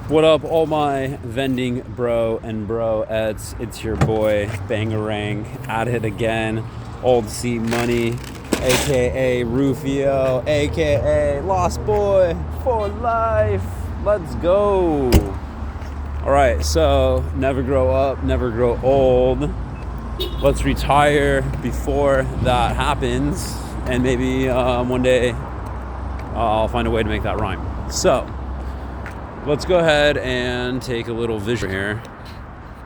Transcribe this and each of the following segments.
What up, all my vending bro and broettes? It's your boy Bangarang at it again. Old C Money, aka Rufio, aka Lost Boy for life. Let's go. All right, so never grow up, never grow old. Let's retire before that happens, and maybe one day I'll find a way to make that rhyme. So let's go ahead and take a little vision here.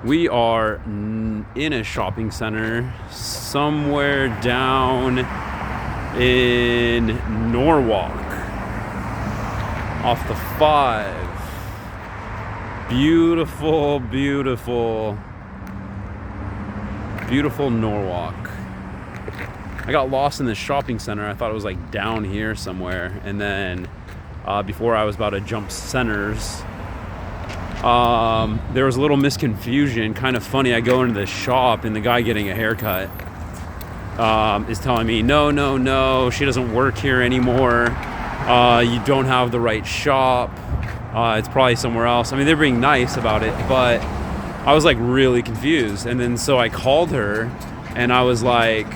We are in a shopping center somewhere down in Norwalk off the 5. Beautiful, beautiful, beautiful Norwalk. I got lost in this shopping center. I thought it was like down here somewhere, and then before I was about to jump centers, there was a little misconfusion. Kind of funny. I go into the shop and the guy getting a haircut is telling me, no, she doesn't work here anymore. You don't have the right shop. It's probably somewhere else. I mean, they're being nice about it, but I was like really confused. And then so I called her and I was like,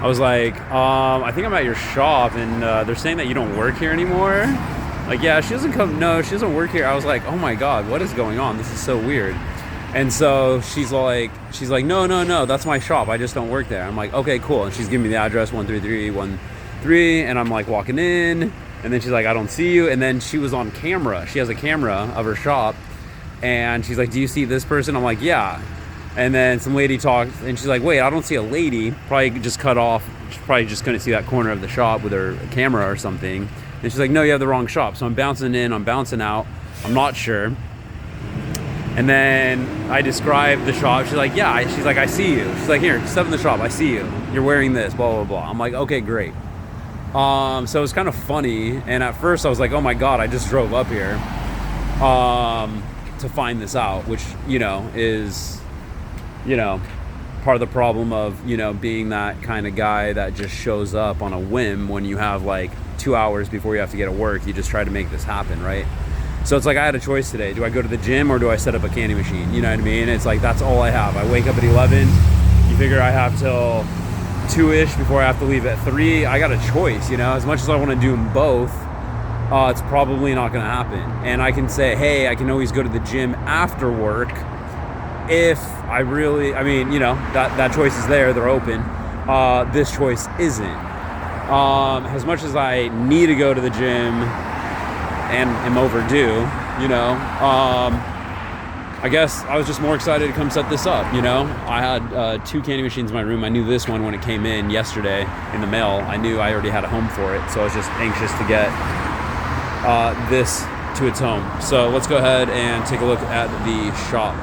I think I'm at your shop and they're saying that you don't work here anymore. Like, yeah, she doesn't work here. I was like, oh my God, what is going on? This is so weird. And so she's like, no, that's my shop. I just don't work there. I'm like, okay, cool. And she's giving me the address, 13313, and I'm like walking in, and then she's like, I don't see you. And then she was on camera. She has a camera of her shop, and she's like, do you see this person? I'm like, yeah. And then some lady talked, and she's like, wait, I don't see a lady. Probably just cut off. She probably just couldn't see that corner of the shop with her camera or something. And she's like, no, you have the wrong shop. So I'm bouncing in, I'm bouncing out. I'm not sure. And then I described the shop. She's like, yeah. She's like, I see you. She's like, here, step in the shop. I see you. You're wearing this, blah, blah, blah. I'm like, okay, great. So it was kind of funny. And at first I was like, oh my God, I just drove up here to find this out, which, is, part of the problem of, being that kind of guy that just shows up on a whim when you have like 2 hours before you have to get to work. You just try to make this happen, right? So it's like I had a choice today. Do I go to the gym or do I set up a candy machine? You know what I mean? It's like that's all I have. I wake up at 11. You figure I have till 2-ish before I have to leave at 3. I got a choice, as much as I want to do them both. It's probably not going to happen. And I can say, hey, I can always go to the gym after work if I really, that choice is there. They're open. This choice isn't. As much as I need to go to the gym and am overdue, I guess I was just more excited to come set this up. I had 2 candy machines in my room. I knew this one when it came in yesterday in the mail. I knew I already had a home for it, so I was just anxious to get this to its home. So let's go ahead and take a look at the shop.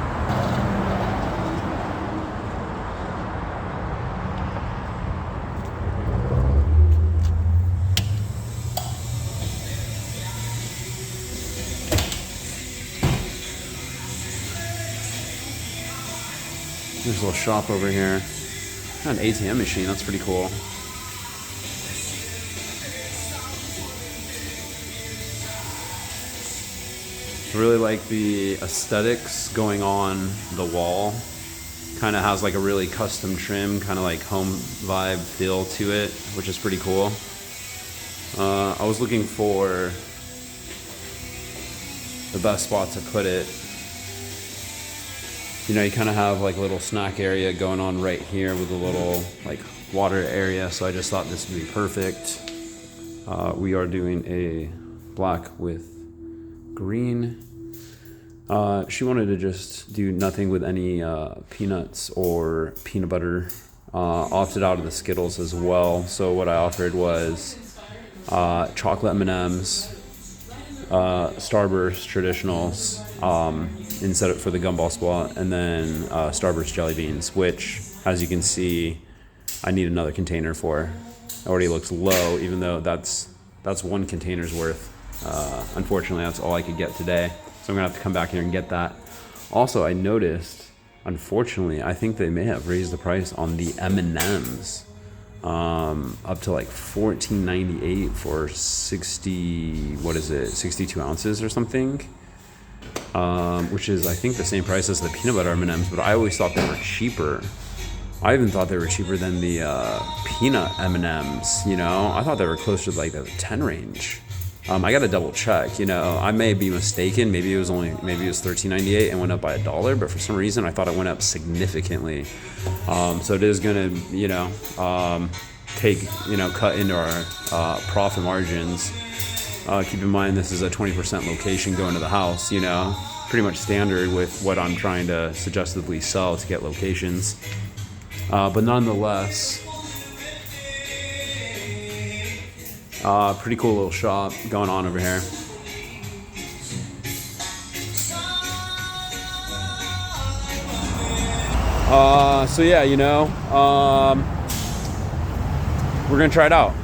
There's a little shop over here. Got an ATM machine, that's pretty cool. I really like the aesthetics going on the wall. Kind of has like a really custom trim, kind of like home vibe feel to it, which is pretty cool. I was looking for the best spot to put it. You kind of have like a little snack area going on right here with a little like water area. So I just thought this would be perfect. We are doing a black with green. She wanted to just do nothing with any peanuts or peanut butter. Opted out of the Skittles as well. So what I offered was chocolate M&Ms, Starburst traditionals, instead of for the gumball spot, and then Starburst jelly beans, which, as you can see, I need another container for. It already looks low, even though that's 1 container's worth. Unfortunately, that's all I could get today, so I'm gonna have to come back here and get that. Also, I noticed, unfortunately, I think they may have raised the price on the M&Ms. Up to like $14.98 for 62 ounces or something. which is I think the same price as the peanut butter M&Ms, but I always thought they were cheaper. I even thought they were cheaper than the peanut M&Ms, you know? I thought they were closer to like the 10 range. I got to double check, you know? I may be mistaken. Maybe it was $13.98 and went up by $1, but for some reason I thought it went up significantly. So it is going to, you know, cut into our profit margins. Keep in mind this is a 20% location going to the house, you know? Pretty much standard with what I'm trying to suggestively sell to get locations. But nonetheless, pretty cool little shop going on over here. So yeah, you know, we're gonna try it out.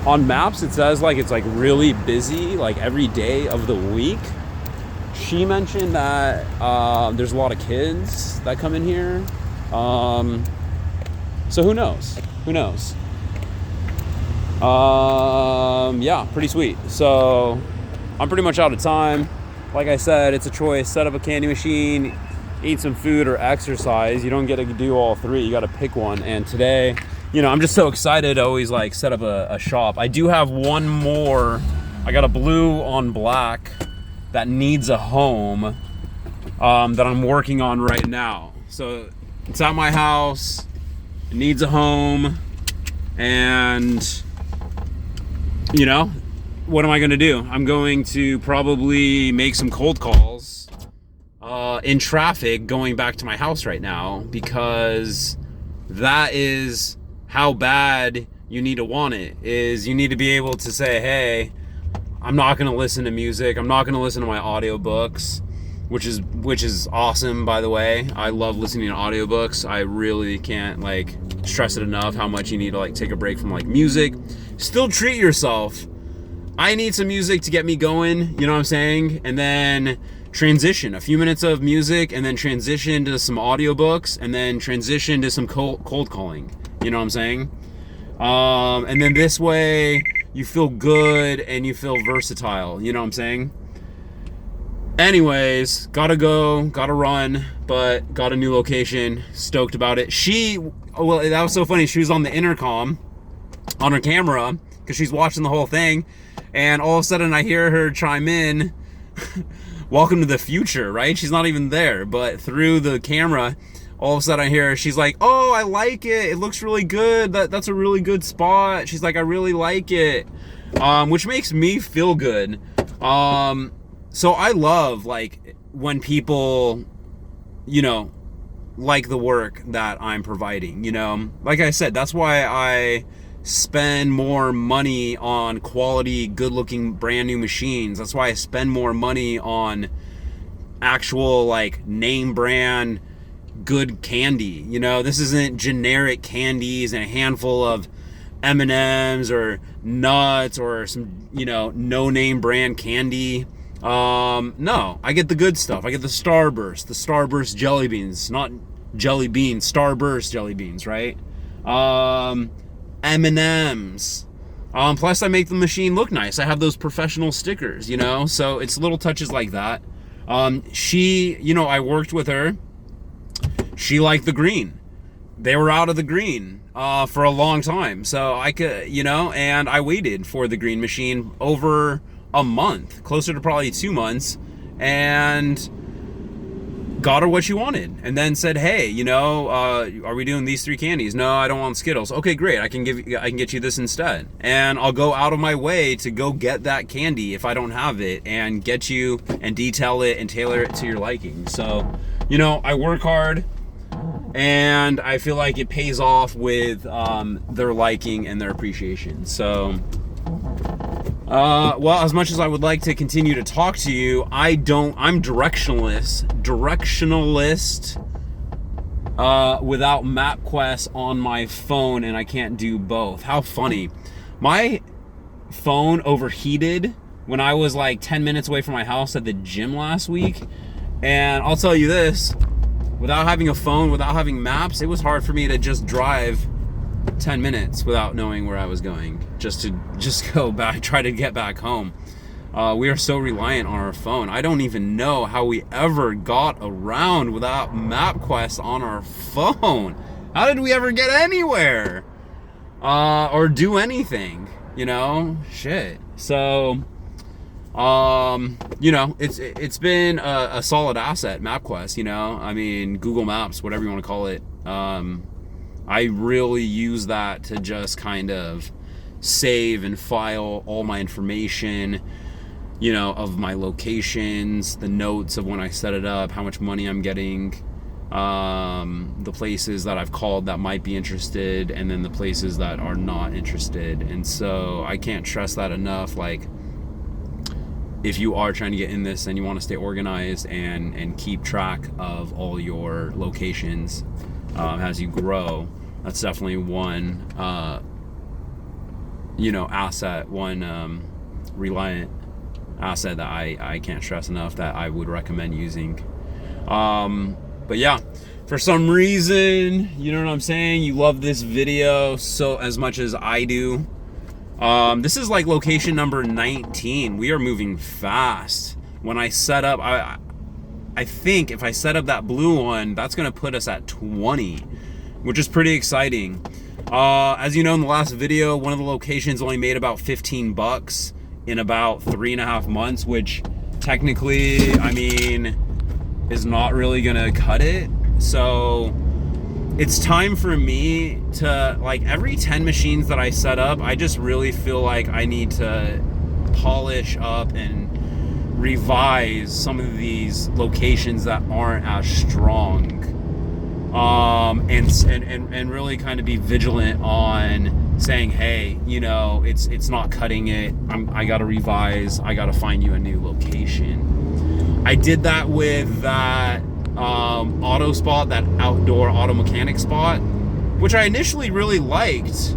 On maps, it says like it's like really busy, like every day of the week. She mentioned that there's a lot of kids that come in here. So who knows? Yeah, pretty sweet. So I'm pretty much out of time. Like I said, it's a choice. Set up a candy machine, eat some food, or exercise. You don't get to do all three. You got to pick one. And today, you know, I'm just so excited to always like set up a shop. I do have one more. I got a blue on black that needs a home that I'm working on right now. So it's at my house, it needs a home, and you know, what am I gonna do? I'm going to probably make some cold calls in traffic going back to my house right now, because that is how bad you need to want it. Is you need to be able to say, hey, I'm not going to listen to music. I'm not going to listen to my audiobooks, which is awesome, by the way. I love listening to audiobooks. I really can't like stress it enough how much you need to like take a break from like music. Still treat yourself. I need some music to get me going, you know what I'm saying? And then transition, a few minutes of music, and then transition to some audiobooks, and then transition to some cold calling, you know what I'm saying? And then this way you feel good and you feel versatile, you know what I'm saying? Anyways, gotta go, gotta run, but got a new location, stoked about it. Well, that was so funny, she was on the intercom on her camera because she's watching the whole thing, and all of a sudden I hear her chime in, welcome to the future, right? She's not even there, but through the camera, all of a sudden I hear her, she's like, oh, I like it. It looks really good. That's a really good spot. She's like, I really like it. Which makes me feel good. So I love like when people, you know, like the work that I'm providing, you know, like I said, that's why I spend more money on quality, good looking, brand new machines. That's why I spend more money on actual like name brand good candy. You know, this isn't generic candies and a handful of M&Ms or nuts or some, you know, no name brand candy. No, I get the good stuff. I get the Starburst jelly beans, not jelly beans, Starburst jelly beans, right? M&Ms. Plus I make the machine look nice. I have those professional stickers, you know, so it's little touches like that. She, you know, I worked with her. She liked the green. They were out of the green for a long time. So I could, you know, and I waited for the green machine over a month, closer to probably 2 months, and got her what she wanted, and then said, hey, you know, are we doing these 3 candies? No, I don't want Skittles. Okay, great. I can get you this instead. And I'll go out of my way to go get that candy if I don't have it, and get you and detail it and tailor it to your liking. So, you know, I work hard, and I feel like it pays off with their liking and their appreciation. So, well, as much as I would like to continue to talk to you, I'm directionalist without MapQuest on my phone, and I can't do both. How funny. My phone overheated when I was like 10 minutes away from my house at the gym last week, and I'll tell you this, without having a phone, without having maps, it was hard for me to just drive 10 minutes without knowing where I was going, just to go back, try to get back home. We are so reliant on our phone. I don't even know how we ever got around without MapQuest on our phone. How did we ever get anywhere? Or do anything, you know? Shit. So, you know, it's been a solid asset, MapQuest, you know? I mean, Google Maps, whatever you want to call it. I really use that to just kind of save and file all my information, you know, of my locations, the notes of when I set it up, how much money I'm getting, the places that I've called that might be interested, and then the places that are not interested. And so I can't stress that enough. Like, if you are trying to get in this and you want to stay organized and keep track of all your locations as you grow, that's definitely one you know, asset, one reliant asset that I can't stress enough that I would recommend using. But yeah, for some reason, you know what I'm saying, you love this video so as much as I do. This is like location number 19. We are moving fast. When I set up, I think if I set up that blue one, that's gonna put us at 20, which is pretty exciting. As you know, in the last video, one of the locations only made about 15 bucks in about 3.5 months, which technically, I mean, is not really gonna cut it. So it's time for me to, like, every 10 machines that I set up, I just really feel like I need to polish up and revise some of these locations that aren't as strong. And really kind of be vigilant on saying, hey, you know, it's not cutting it. I gotta revise. I gotta find you a new location. I did that with that auto spot, that outdoor auto mechanic spot, which I initially really liked.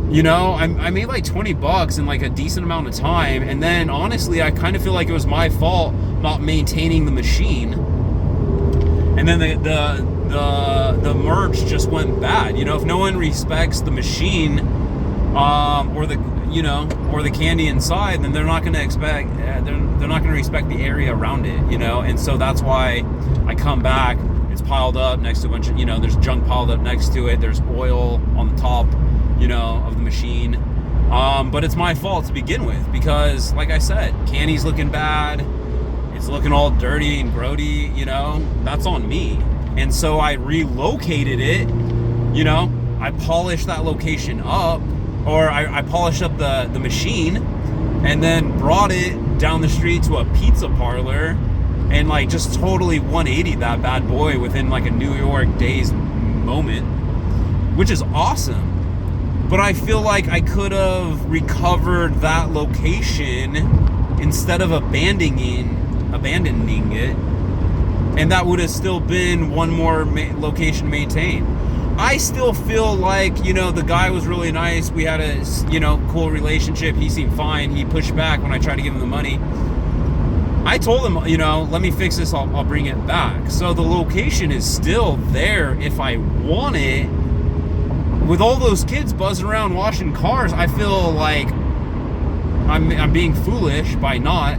You know, I made like 20 bucks in like a decent amount of time, and then honestly, I kind of feel like it was my fault not maintaining the machine. And then the merch just went bad. You know, if no one respects the machine, or the, you know, or the candy inside, then they're not going to expect, they're not going to respect the area around it, you know. And so that's why I come back, it's piled up next to a bunch of, you know, there's junk piled up next to it, there's oil on the top, you know, of the machine. But it's my fault to begin with, because like I said, candy's looking bad, it's looking all dirty and grody, you know, that's on me. And so I relocated it, you know, I polished that location up, or I polished up the machine, and then brought it down the street to a pizza parlor, and like just totally 180 that bad boy within like a New York days moment, which is awesome. But I feel like I could have recovered that location instead of abandoning it, and that would have still been one more location maintained. I still feel like, you know, the guy was really nice. We had a, you know, cool relationship. He seemed fine. He pushed back when I tried to give him the money. I told him, you know, let me fix this. I'll bring it back. So the location is still there if I want it. With all those kids buzzing around washing cars, I feel like I'm being foolish by not.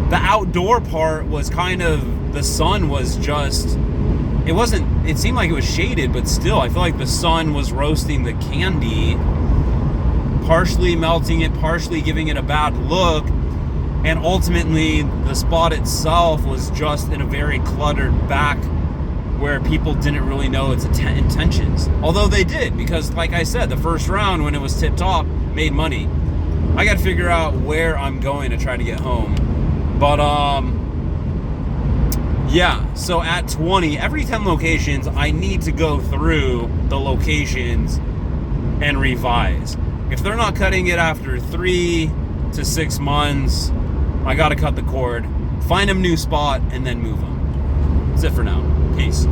The outdoor part was kind of, the sun was just, it seemed like it was shaded, but still, I feel like the sun was roasting the candy, partially melting it, partially giving it a bad look, and ultimately, the spot itself was just in a very cluttered back where people didn't really know its intentions. Although they did, because like I said, the first round, when it was tip-top, made money. I gotta figure out where I'm going to try to get home. But, yeah, so at 20, every 10 locations, I need to go through the locations and revise. If they're not cutting it after 3 to 6 months, I gotta cut the cord, find a new spot, and then move them. That's it for now. Peace.